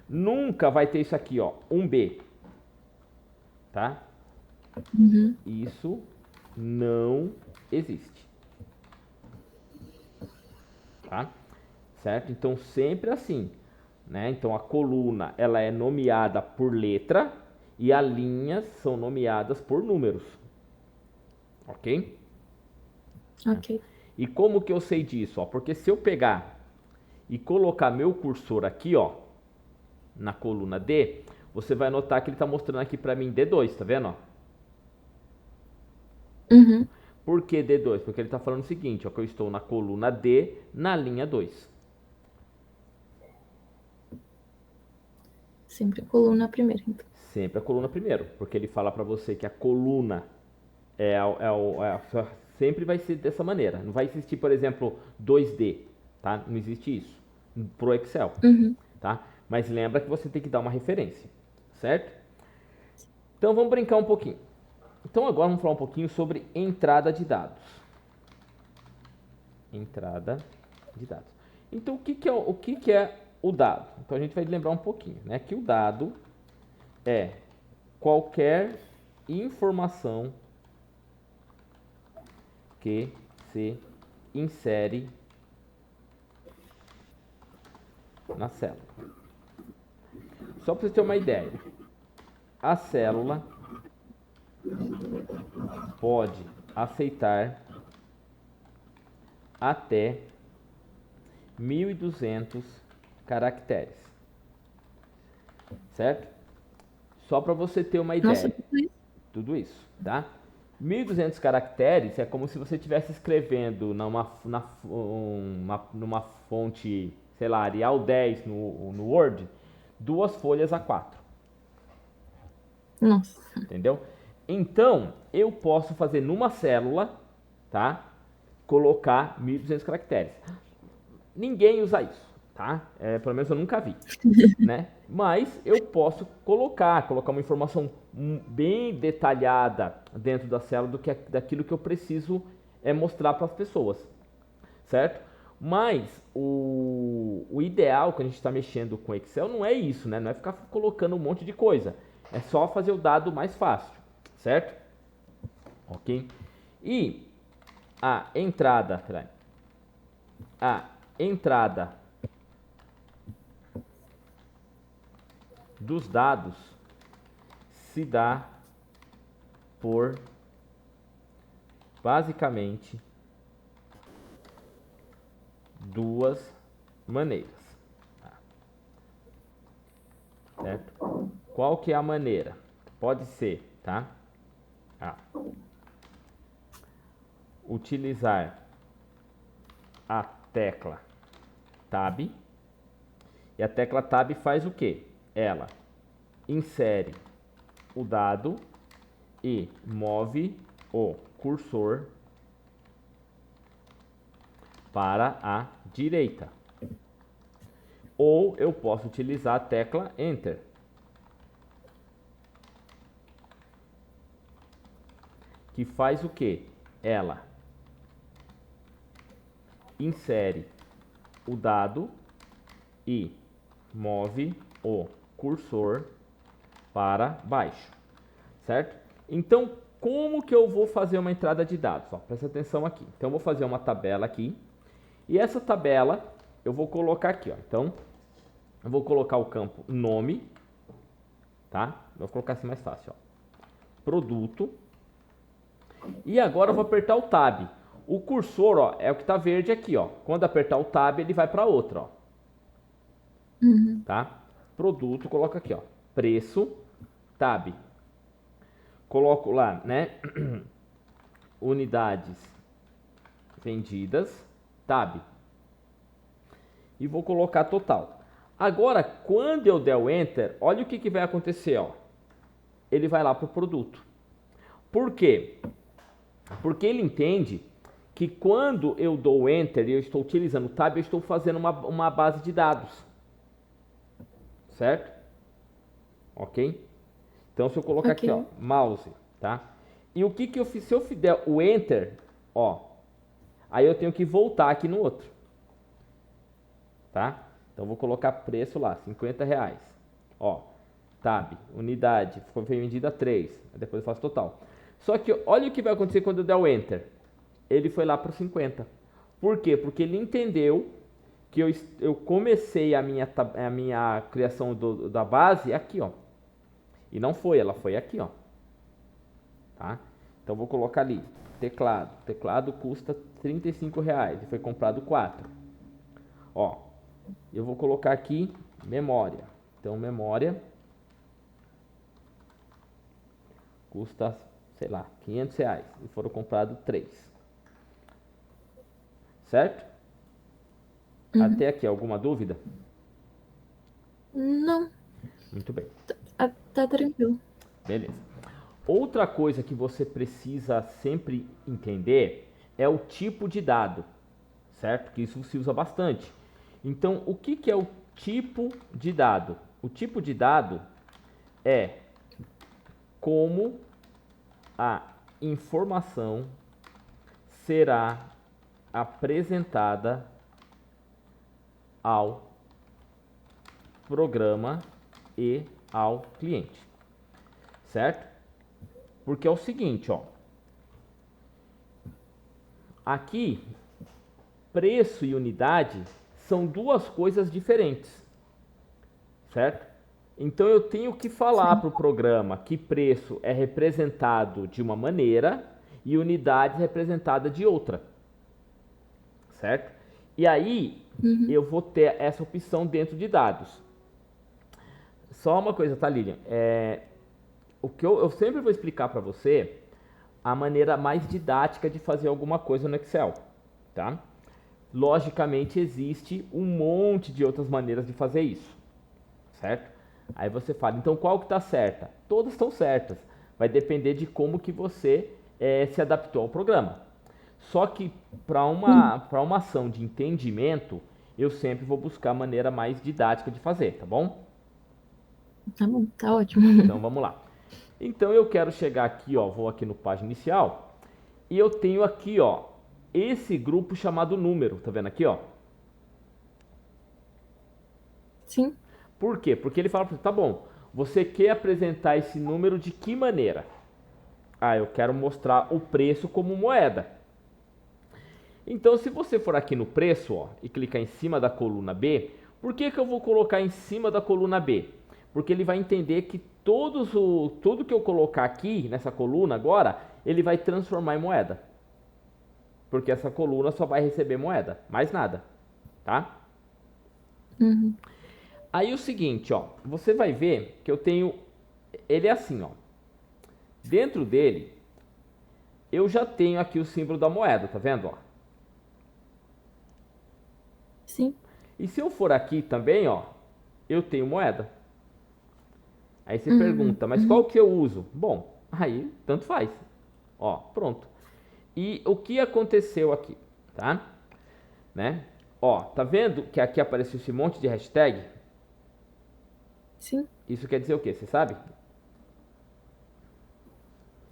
Nunca vai ter isso aqui, ó, 1B, tá? Uhum. Isso não existe, tá? Certo? Então sempre assim, né? Então a coluna ela é nomeada por letra e as linhas são nomeadas por números, ok? Ok. E como que eu sei disso? Ó? Porque se eu pegar e colocar meu cursor aqui, ó, na coluna D, você vai notar que ele está mostrando aqui para mim D2, tá vendo? Ó? Uhum. Por que D2? Porque ele está falando o seguinte, ó, que eu estou na coluna D, na linha 2. Sempre coluna primeiro, então. Sempre a coluna primeiro, porque ele fala para você que a coluna sempre vai ser dessa maneira. Não vai existir, por exemplo, 2D, tá? Não existe isso pro Excel, Uhum. tá? Mas lembra que você tem que dar uma referência, certo? Então vamos brincar um pouquinho. Então agora vamos falar um pouquinho sobre entrada de dados. Entrada de dados. Então o que é o dado? Então a gente vai lembrar um pouquinho, né? Que o dado é qualquer informação que se insere na célula. Só para você ter uma ideia, a célula pode aceitar até 1.200 caracteres, certo? Só para você ter uma Nossa, ideia, tudo isso, tá? 1.200 caracteres é como se você estivesse escrevendo numa fonte, sei lá, Arial 10 no Word, 2 folhas A4. nossa. Entendeu? Então, eu posso fazer numa célula, tá? Colocar 1.200 caracteres. Ninguém usa isso, tá? Pelo menos eu nunca vi, né? Mas eu posso colocar uma informação bem detalhada dentro da célula daquilo que eu preciso mostrar para as pessoas, certo? Mas o ideal quando a gente está mexendo com Excel não é isso, né? Não é ficar colocando um monte de coisa. É só fazer o dado mais fácil, certo? Ok? E a entrada, a entrada dos dados se dá por basicamente duas maneiras, certo? Qual que é a maneira? Pode ser, tá? Utilizar a tecla Tab. E a tecla Tab faz o quê? Ela insere o dado e move o cursor para a direita. Ou eu posso utilizar a tecla Enter, que faz o quê? Ela insere o dado e move o cursor para baixo, certo? Então, como que eu vou fazer uma entrada de dados? Ó, presta atenção aqui. Então, eu vou fazer uma tabela aqui. E essa tabela eu vou colocar aqui, ó. Então, eu vou colocar o campo nome, tá? Vou colocar assim mais fácil, ó. Produto. E agora eu vou apertar o Tab. O cursor, ó, é o que está verde aqui, ó. Quando apertar o Tab, ele vai para outra, ó. Uhum. Tá? Produto, coloca aqui, ó. Preço, Tab. Coloco lá, né? Unidades vendidas, Tab. E vou colocar total. Agora, quando eu der o Enter, olha o que vai acontecer, ó. Ele vai lá para o produto. Por quê? Porque ele entende que quando eu dou Enter e eu estou utilizando o Tab, eu estou fazendo uma base de dados. Certo? Ok? Então, se eu colocar aqui, ó, mouse, tá? E o que eu fiz? Se eu fizer o Enter, ó, aí eu tenho que voltar aqui no outro. Tá? Então, vou colocar preço lá, R$50. Ó, Tab, unidade, foi vendida 3. Depois eu faço total. Só que olha o que vai acontecer quando eu der o Enter. Ele foi lá para 50. Por quê? Porque ele entendeu que eu comecei a minha criação da base aqui, ó. E não foi, ela foi aqui, ó. Tá? Então vou colocar ali, teclado. Teclado custa R$ 35 e foi comprado 4. Ó, eu vou colocar aqui memória. Então memória custa, sei lá, R$ 500 e foram comprados 3. Certo? Até aqui, alguma dúvida? Não, Muito bem. tá tranquilo. Beleza. Outra coisa que você precisa sempre entender é o tipo de dado, certo? Que isso se usa bastante. Então, o que é o tipo de dado? O tipo de dado é como a informação será apresentada ao programa e ao cliente, certo? Porque é o seguinte, ó. Aqui, preço e unidade são duas coisas diferentes, certo? Então eu tenho que falar para o programa que preço é representado de uma maneira e unidade representada de outra, certo? E aí eu vou ter essa opção dentro de dados. Só uma coisa, tá, Lilian? O que eu sempre vou explicar para você a maneira mais didática de fazer alguma coisa no Excel, tá? Logicamente existe um monte de outras maneiras de fazer isso, certo? Aí você fala, então qual que está certa? Todas estão certas. Vai depender de como que você se adaptou ao programa. Só que para uma ação de entendimento, eu sempre vou buscar a maneira mais didática de fazer, tá bom? Tá bom, tá ótimo. Então vamos lá. Então eu quero chegar aqui, ó, vou aqui no página inicial e eu tenho aqui, ó, esse grupo chamado número, tá vendo aqui, ó? Sim. Por quê? Porque ele fala, tá bom, você quer apresentar esse número de que maneira? Ah, eu quero mostrar o preço como moeda. Então, se você for aqui no preço, ó, e clicar em cima da coluna B, por que eu vou colocar em cima da coluna B? Porque ele vai entender que tudo que eu colocar aqui nessa coluna agora, ele vai transformar em moeda. Porque essa coluna só vai receber moeda, mais nada, tá? Aí o seguinte, ó, você vai ver que eu tenho, ele é assim, ó. Dentro dele, eu já tenho aqui o símbolo da moeda, tá vendo, ó? Sim. E se eu for aqui também, ó, eu tenho moeda. Aí você pergunta, mas qual que eu uso? Bom, aí tanto faz. Ó, pronto. E o que aconteceu aqui, tá? Né? Ó, tá vendo que aqui apareceu esse monte de hashtag? Sim. Isso quer dizer o quê? Você sabe?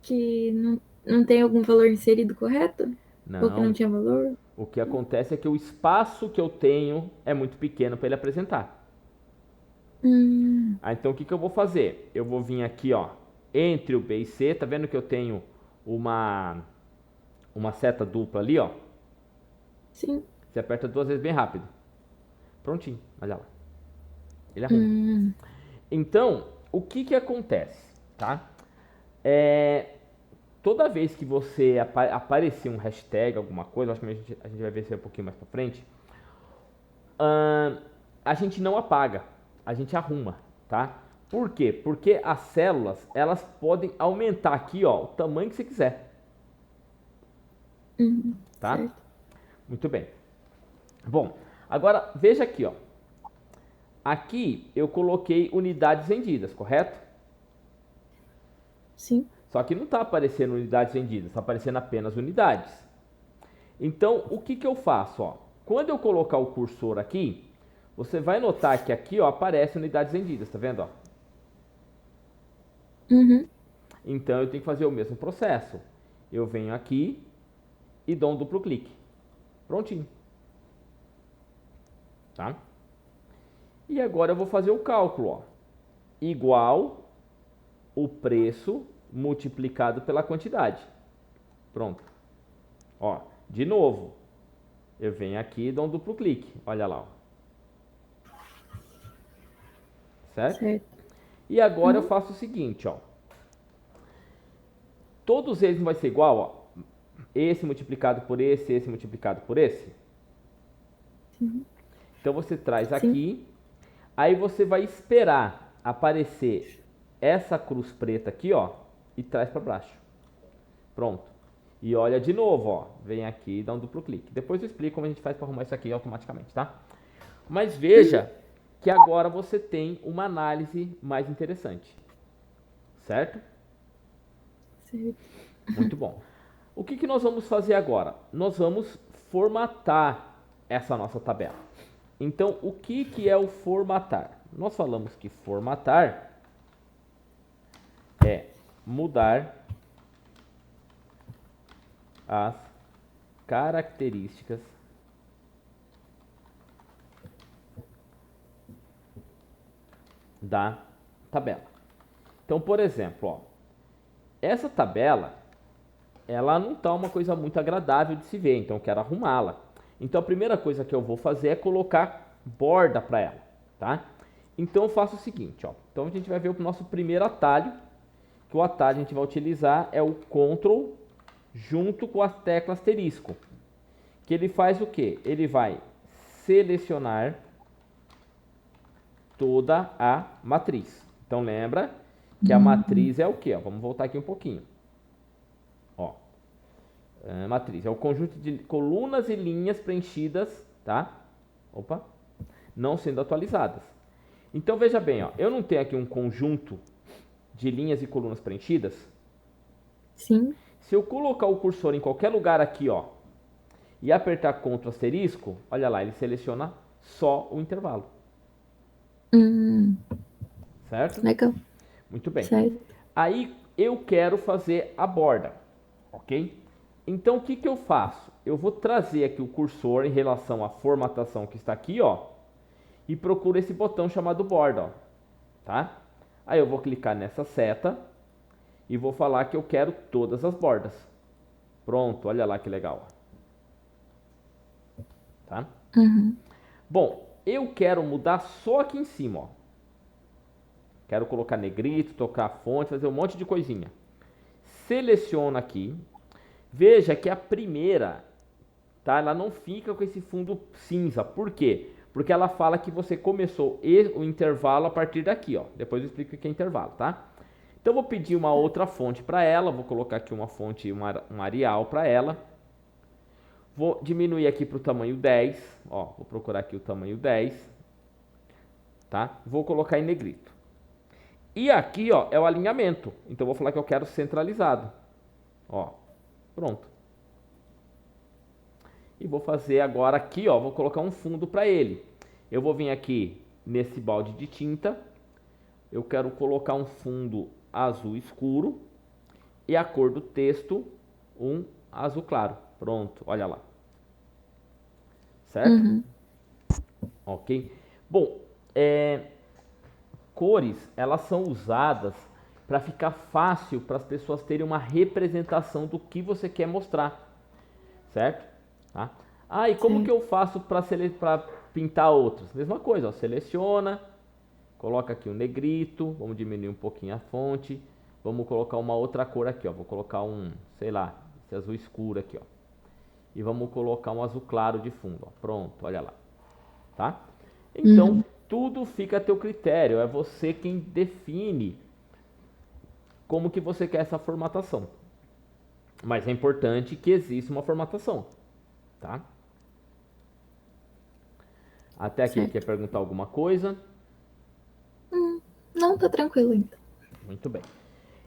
Que não tem algum valor inserido correto? Ou que não Não. tinha valor? O que acontece é que o espaço que eu tenho é muito pequeno para ele apresentar. Hum, Ah, então o que eu vou fazer? Eu vou vir aqui, ó, entre o B e C, tá vendo que eu tenho uma seta dupla ali, ó? sim. Você aperta duas vezes bem rápido. Prontinho, olha lá. Ele arruma. Então, o que acontece, tá? Toda vez que você aparecer um hashtag, alguma coisa, acho que a gente vai ver isso aí um pouquinho mais pra frente, a gente não apaga, a gente arruma, tá? Por quê? Porque as células, elas podem aumentar aqui, ó, o tamanho que você quiser, tá? Certo. Muito bem. Bom, agora veja aqui, ó. Aqui eu coloquei unidades vendidas, correto? Sim. Só que não está aparecendo unidades vendidas, está aparecendo apenas unidades. Então, o que eu faço? Ó? Quando eu colocar o cursor aqui, você vai notar que aqui ó, aparece unidades vendidas, tá vendo? Ó? Então, eu tenho que fazer o mesmo processo. Eu venho aqui e dou um duplo clique. Prontinho. Tá? E agora eu vou fazer o cálculo. Ó. Igual o preço multiplicado pela quantidade. Pronto. Ó, de novo. Eu venho aqui e dou um duplo clique. Olha lá, ó. Certo? Certo. E agora eu faço o seguinte, ó. Todos eles não vai ser igual, ó. Esse multiplicado por esse multiplicado por esse. Sim. Então você traz Sim. aqui, aí você vai esperar aparecer essa cruz preta aqui, ó, e traz para baixo. Pronto. E olha de novo, ó, vem aqui e dá um duplo clique. Depois eu explico como a gente faz para arrumar isso aqui automaticamente, tá? Mas veja que agora você tem uma análise mais interessante, certo? Certo. Muito bom. O que nós vamos fazer agora? Nós vamos formatar essa nossa tabela. Então, o que é o formatar? Nós falamos que formatar é mudar as características da tabela. Então, por exemplo, ó, essa tabela, ela não está uma coisa muito agradável de se ver, então eu quero arrumá-la. Então, a primeira coisa que eu vou fazer é colocar borda para ela, tá? Então, eu faço o seguinte, ó. Então, a gente vai ver o nosso primeiro atalho, que o atalho a gente vai utilizar é o Ctrl junto com a tecla asterisco, que ele faz o quê? Ele vai selecionar toda a matriz. Então, lembra que a matriz é o quê? Ó, vamos voltar aqui um pouquinho. Ó, matriz é o conjunto de colunas e linhas preenchidas, tá? Opa, não sendo atualizadas. Então, veja bem, ó, eu não tenho aqui um conjunto de linhas e colunas preenchidas. Sim. Se eu colocar o cursor em qualquer lugar aqui, ó, e apertar Ctrl asterisco, olha lá, ele seleciona só o intervalo. Certo? Legal. Muito bem. Certo. Aí eu quero fazer a borda, ok? Então o que eu faço? Eu vou trazer aqui o cursor em relação à formatação que está aqui, ó, e procuro esse botão chamado borda, ó, tá? Aí eu vou clicar nessa seta e vou falar que eu quero todas as bordas. Pronto, olha lá que legal. Tá? Bom, eu quero mudar só aqui em cima, ó. Quero colocar negrito, tocar a fonte, fazer um monte de coisinha. Seleciono aqui. Veja que a primeira, tá? Ela não fica com esse fundo cinza. Por quê? Porque ela fala que você começou o intervalo a partir daqui, ó. Depois eu explico o que é intervalo, tá? Então eu vou pedir uma outra fonte para ela. Vou colocar aqui uma fonte, um Arial para ela. Vou diminuir aqui para o tamanho 10. Ó, vou procurar aqui o tamanho 10. Tá? Vou colocar em negrito. E aqui, ó, é o alinhamento. Então, eu vou falar que eu quero centralizado. Ó, pronto. E vou fazer agora aqui, ó, vou colocar um fundo para ele. Eu vou vir aqui nesse balde de tinta. Eu quero colocar um fundo azul escuro. E a cor do texto, um azul claro. Pronto, olha lá. Certo? Ok. Bom, cores, elas são usadas para ficar fácil para as pessoas terem uma representação do que você quer mostrar, certo? Tá? Ah, e como que eu faço para pintar outros? Mesma coisa, ó, seleciona, coloca aqui um negrito, vamos diminuir um pouquinho a fonte, vamos colocar uma outra cor aqui, ó, vou colocar um, sei lá, esse azul escuro aqui, ó, e vamos colocar um azul claro de fundo, ó, pronto, olha lá, tá? Então, tudo fica a teu critério, é você quem define como que você quer essa formatação. Mas é importante que exista uma formatação, tá? Até aqui Certo. quer perguntar alguma coisa? Não, tá tranquilo ainda. Muito bem.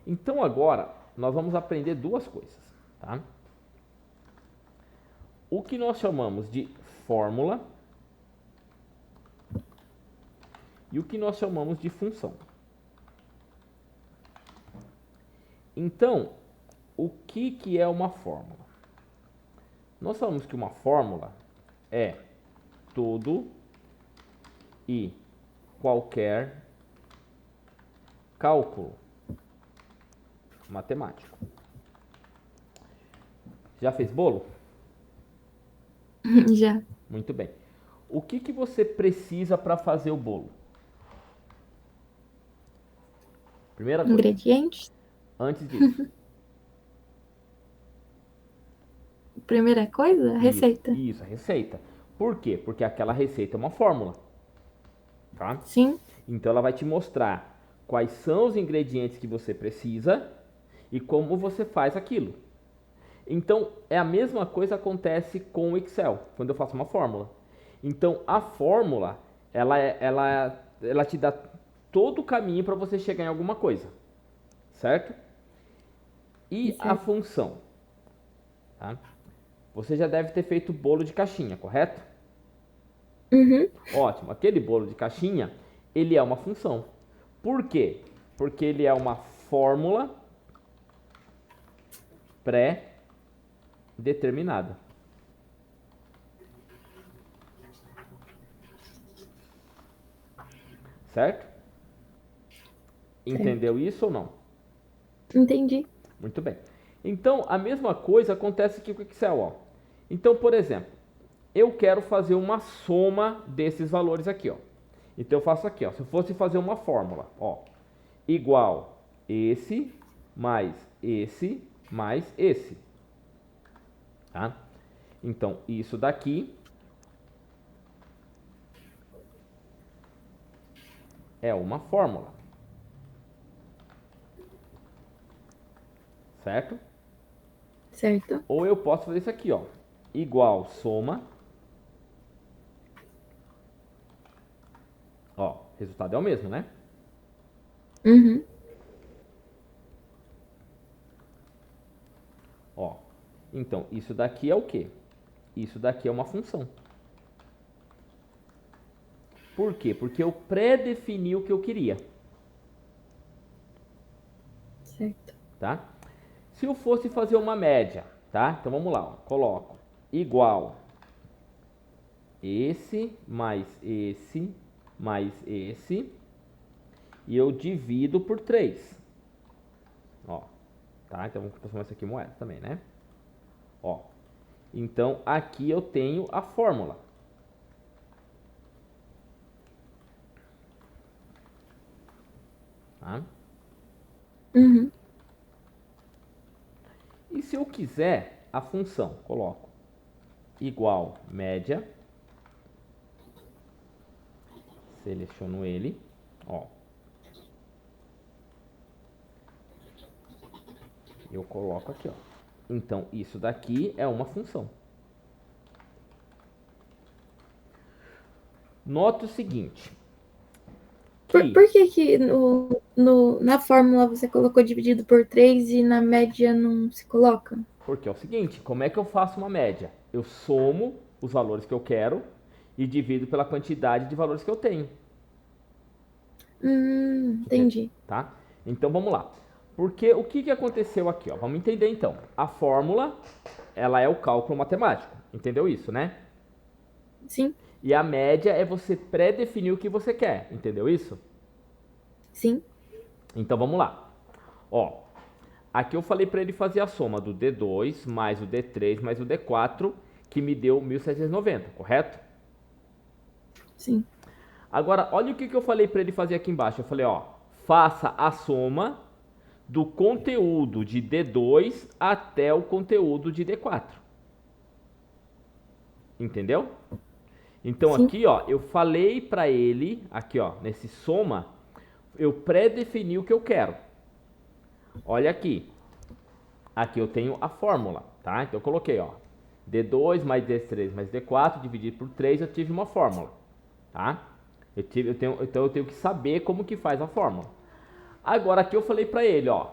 Então agora nós vamos aprender duas coisas, tá? O que nós chamamos de fórmula e o que nós chamamos de função. Então, o que é uma fórmula? Nós falamos que uma fórmula é todo e qualquer cálculo matemático. Já fez bolo? Já. Muito bem. O que que você precisa para fazer o bolo? Primeira coisa, Ingredientes. antes disso. Primeira coisa, receita. Isso, a receita. Por quê? Porque aquela receita é uma fórmula, tá? Sim, Então ela vai te mostrar quais são os ingredientes que você precisa e como você faz aquilo. Então é a mesma coisa que acontece com o Excel, quando eu faço uma fórmula. Então a fórmula, ela te dá todo o caminho para você chegar em alguma coisa, certo? E a certo. função, tá? Você já deve ter feito bolo de caixinha, correto? Uhum, Ótimo. Aquele bolo de caixinha, ele é uma função. Por quê? Porque ele é uma fórmula pré-determinada. Certo? certo. Entendeu isso ou não? Entendi. Muito bem. Então, a mesma coisa acontece aqui com o Excel, ó. Então, por exemplo, eu quero fazer uma soma desses valores aqui, ó. Então eu faço aqui, ó. Se eu fosse fazer uma fórmula, ó, igual esse mais esse, tá? Então, isso daqui é uma fórmula, certo? Certo. Ou eu posso fazer isso aqui, ó, igual soma, ó, o resultado é o mesmo, né? Uhum, Ó, então isso daqui é o quê? Isso daqui é uma função. Por quê? Porque eu pré-defini o que eu queria, certo. tá? Se eu fosse fazer uma média, tá? Então vamos lá, ó. Coloco igual mais esse e eu divido por 3. Ó, tá? Então vamos transformar isso aqui em moeda também, né? Ó, então aqui eu tenho a fórmula, tá? Uhum, E se eu quiser a função, coloco igual média, seleciono ele, ó, eu coloco aqui, ó. Então isso daqui é uma função. Nota o seguinte, Por que que que na fórmula você colocou dividido por 3 e na média não se coloca? porque é o seguinte, como é que eu faço uma média? Eu somo os valores que eu quero e divido pela quantidade de valores que eu tenho. Entendi. Tá? Então vamos lá. Porque o que, que aconteceu aqui? Ó? Vamos entender então. A fórmula, ela é o cálculo matemático. Entendeu isso, né? Sim, E a média é você pré-definir o que você quer. Entendeu isso? sim, Então vamos lá. Ó, aqui eu falei para ele fazer a soma do D2 mais o D3 mais o D4, que me deu 1790, correto? sim. Agora, olha o que, que eu falei para ele fazer aqui embaixo. Eu falei, ó, faça a soma do conteúdo de D2 até o conteúdo de D4. Entendeu? Então Sim, aqui, ó, eu falei para ele, aqui, ó, nesse soma, eu pré-defini o que eu quero. Olha aqui. Aqui eu tenho a fórmula, tá? Então eu coloquei, ó, D2 mais D3 mais D4 dividido por 3, eu tive uma fórmula, tá? Então eu tenho que saber como que faz a fórmula. Agora aqui eu falei para ele, ó,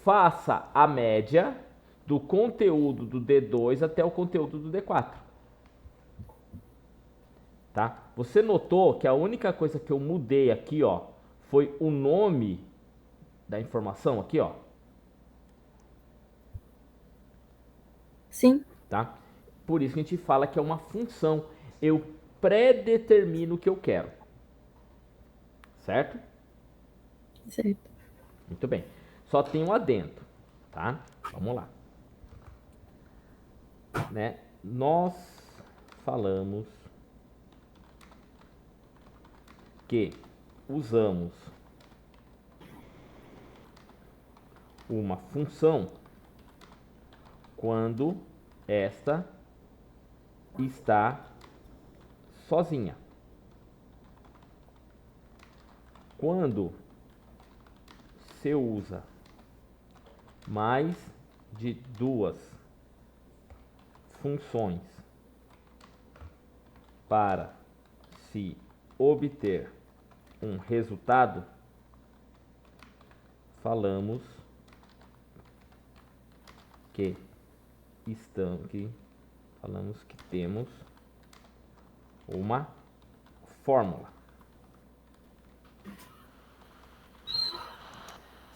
faça a média do conteúdo do D2 até o conteúdo do D4, tá? Você notou que a única coisa que eu mudei aqui, ó, foi o nome da informação aqui, ó, sim, tá? Por isso que a gente fala que é uma função. Eu pré-determino o que eu quero, certo? certo. Muito bem. Só tem um adendo, tá? Vamos lá, né? Nós falamos que usamos uma função quando esta está sozinha. Quando se usa mais de duas funções para se obter um resultado, falamos que temos uma fórmula.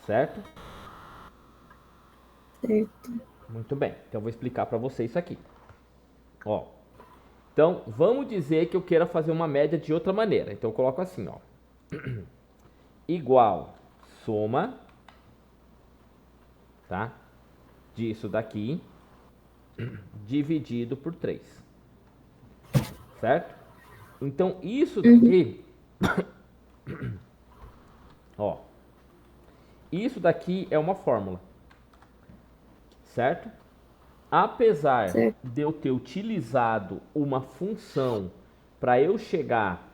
Certo? Certo. Muito bem. Então eu vou explicar para você isso aqui. Ó. Então, vamos dizer que eu queira fazer uma média de outra maneira. Então eu coloco assim, ó. Igual soma, tá? Disso daqui dividido por 3. Certo? Então isso daqui ó, isso daqui é uma fórmula, certo? Apesar de eu ter utilizado uma função para eu chegar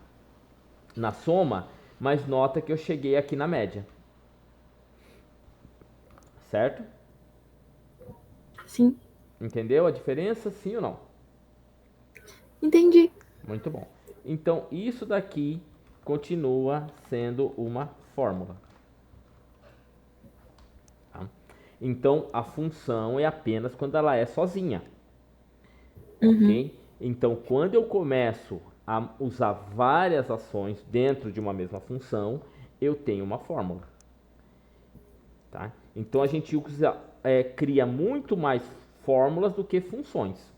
na soma, mas nota que eu cheguei aqui na média. Certo? Sim. Entendeu a diferença, sim ou não? Entendi. Muito bom. Então, isso daqui continua sendo uma fórmula. Tá? Então, a função é apenas quando ela é sozinha. Ok? Então, quando eu começo a usar várias ações dentro de uma mesma função, eu tenho uma fórmula. Tá? Então, a gente cria muito mais fórmulas do que funções.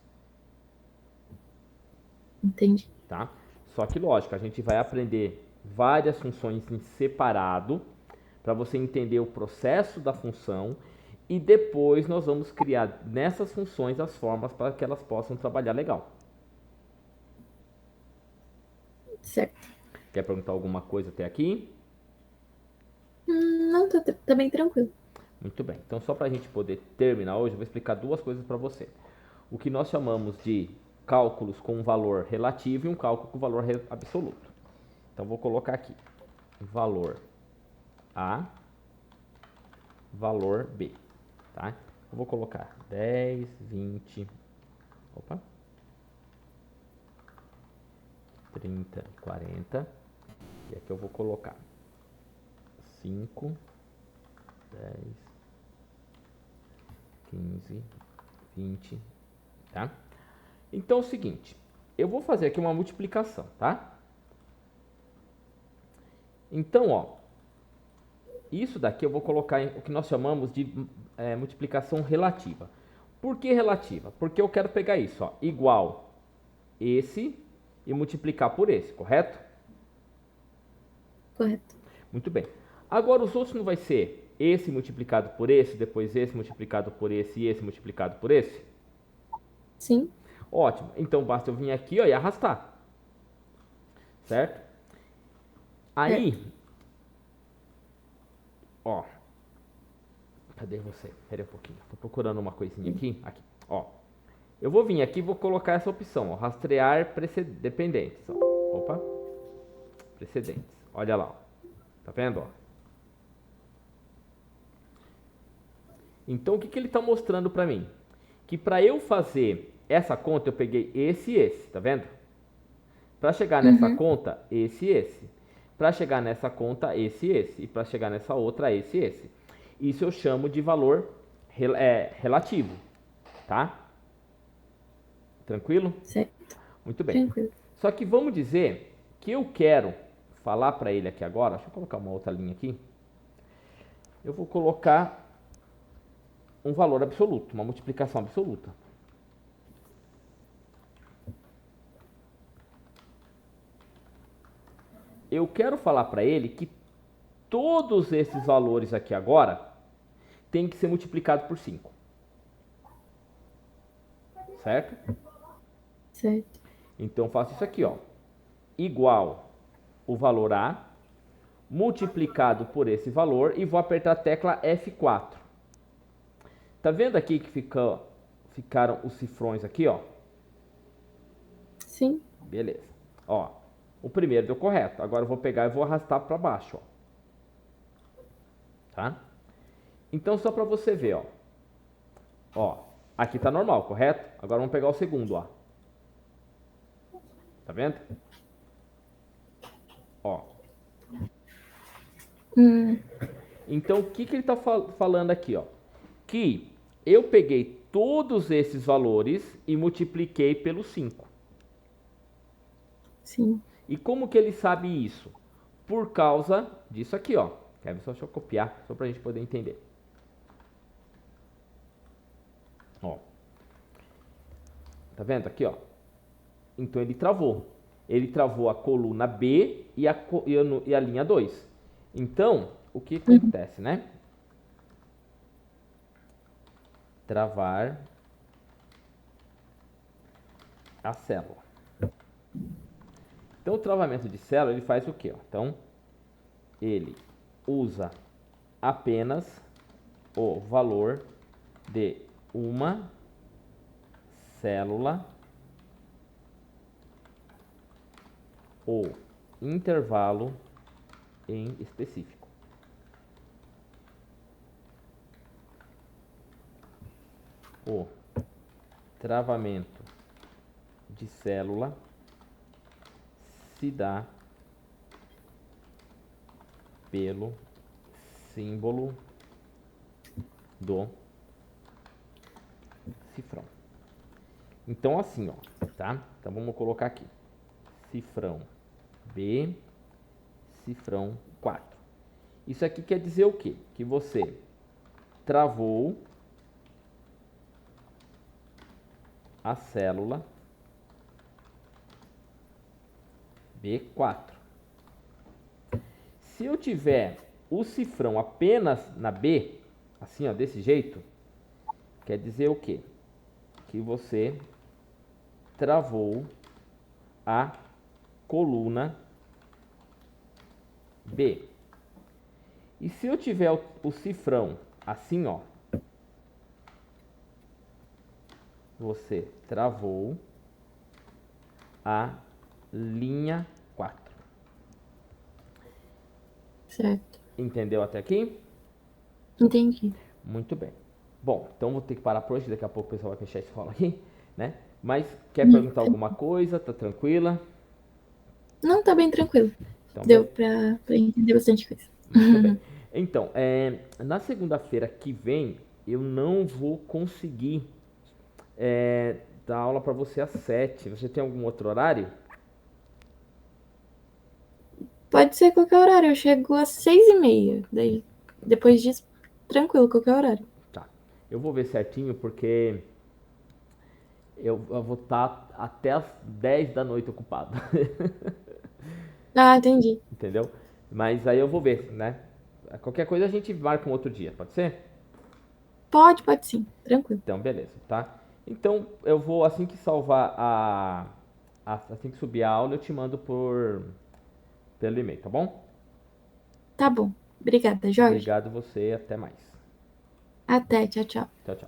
Entendi. Tá? Só que, lógico, a gente vai aprender várias funções em separado para você entender o processo da função e depois nós vamos criar nessas funções as fórmulas para que elas possam trabalhar legal. Certo. Quer perguntar alguma coisa até aqui? Não, tá bem tranquilo. Muito bem. Então, só para a gente poder terminar hoje, eu vou explicar duas coisas para você. O que nós chamamos de cálculos com um valor relativo e um cálculo com valor absoluto. Então, vou colocar aqui valor A, valor B. Tá? Eu vou colocar 10, 20, opa, 30, 40. E aqui eu vou colocar 5, 10, 15, 20, tá? Então é o seguinte, eu vou fazer aqui uma multiplicação, tá? Então, ó, isso daqui eu vou colocar em o que nós chamamos de multiplicação relativa. Por que relativa? Porque eu quero pegar isso, ó, igual esse e multiplicar por esse, correto? Correto. Muito bem. Agora os outros não vai ser esse multiplicado por esse, depois esse multiplicado por esse e esse multiplicado por esse? Sim. Ótimo. Então basta eu vir aqui, ó, e arrastar. Certo? Aí, ó. Cadê você? Espera um pouquinho. Tô procurando uma coisinha aqui. Aqui, ó. Eu vou vir aqui e vou colocar essa opção, ó, rastrear dependentes. Ó. Opa. Precedentes. Olha lá, ó. Tá vendo, ó? Então, o que ele está mostrando para mim? Que para eu fazer essa conta, eu peguei esse e esse, tá vendo? Para chegar nessa conta, esse e esse. Para chegar nessa conta, esse e esse. E para chegar nessa outra, esse e esse. Isso eu chamo de valor relativo, tá? Tranquilo? Certo. Muito bem. Tranquilo. Só que vamos dizer que eu quero falar para ele aqui agora. Deixa eu colocar uma outra linha aqui. Eu vou colocar um valor absoluto, uma multiplicação absoluta. Eu quero falar para ele que todos esses valores aqui agora tem que ser multiplicado por 5. Certo? Certo. Então eu faço isso aqui, ó. Igual o valor A multiplicado por esse valor e vou apertar a tecla F4. Tá vendo aqui que ficaram os cifrões aqui, ó? Sim. Beleza. Ó, o primeiro deu correto. Agora eu vou pegar e vou arrastar para baixo, ó. Tá? Então só para você ver, ó. Ó, aqui tá normal, correto? Agora vamos pegar o segundo, ó. Tá vendo? Ó. Então o que ele tá falando aqui, ó? Que eu peguei todos esses valores e multipliquei pelo 5. Sim. E como que ele sabe isso? Por causa disso aqui, ó. Quer ver? Só deixa eu copiar, só pra gente poder entender. Ó. Tá vendo aqui, ó? Então ele travou. Ele travou a coluna B e a linha 2. Então, o que acontece, né? Travar a célula. Então o travamento de célula ele faz o quê? Ó? Então ele usa apenas o valor de uma célula, ou intervalo em específico. O travamento de célula se dá pelo símbolo do cifrão. Então assim, ó, tá? Então vamos colocar aqui. Cifrão B, cifrão 4. Isso aqui quer dizer o quê? Que você travou a célula B4. Se eu tiver o cifrão apenas na B, assim, ó, desse jeito, quer dizer o quê? Que você travou a coluna B. E se eu tiver o cifrão assim, ó, você travou a linha 4. Certo. Entendeu até aqui? Entendi. Muito bem. Bom, então vou ter que parar por hoje, daqui a pouco o pessoal vai fechar a escola aqui, né? Mas quer perguntar alguma coisa? Tá tranquila? Não, tá bem tranquilo. Então, Deu pra entender bastante coisa. muito bem. Então, na segunda-feira que vem, eu não vou conseguir dar aula para você às 7. Você tem algum outro horário? Pode ser qualquer horário. Eu chego às 6h30. Daí, depois disso, tranquilo, qualquer horário. Tá. Eu vou ver certinho, porque eu vou estar até as 10 da noite ocupado. Ah, entendi. Entendeu? Mas aí eu vou ver, né? Qualquer coisa a gente marca um outro dia, pode ser? Pode sim. Tranquilo. Então, beleza, tá? Então, eu vou, assim que salvar assim que subir a aula, eu te mando pelo e-mail, tá bom? Tá bom. Obrigada, Jorge. Obrigado você, até mais. Até. Tchau, tchau. Tchau, tchau.